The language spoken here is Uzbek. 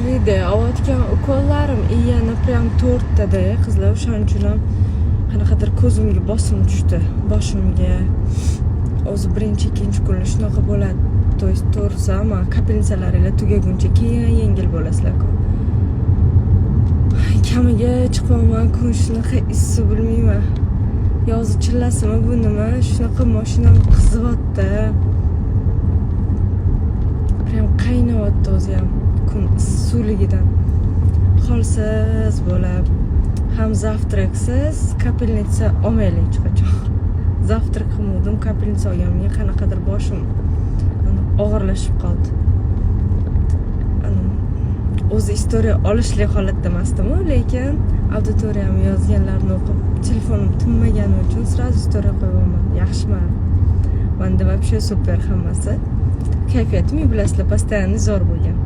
og'riydi. Olayotgan ukollarim yana prям 4tada qizlar, o'shaning uchun ham qanaqadir ko'zimga bosim tushdi, boshimga. O'zi birinchi, ikkinchi kun shunaqa bo'ladi. То есть to'g'risi, ammo kapelnisalar tugaguncha keyin yengil bo'lasizlar-ku. Kamiga chiqmaman, kun shunaqa issiq bilmayman. Yoz chillasimi bu nima? Shunaqa mashinam qizyapti. Prям qaynayapti o'zi ham. Kun issiqligidan. Holsiz bo'lib, ham zavtraksiz kapelnitsa olmaylik hech qachon. Zavtrak qilmadim, kapelnitsa olganimga qanaqadir boshim og'irlashib qoldi. O'zi istoriya olishli holatda emasdim, lekin auditoriyam yozganlarni o'qib, telefonim tinmagani uchun sразу istoriya qo'yaman. Yaxshiman. Menda вообще super hammasi. Kayfiyatim, bilasizlar, постоянно zo'r bo'lgan.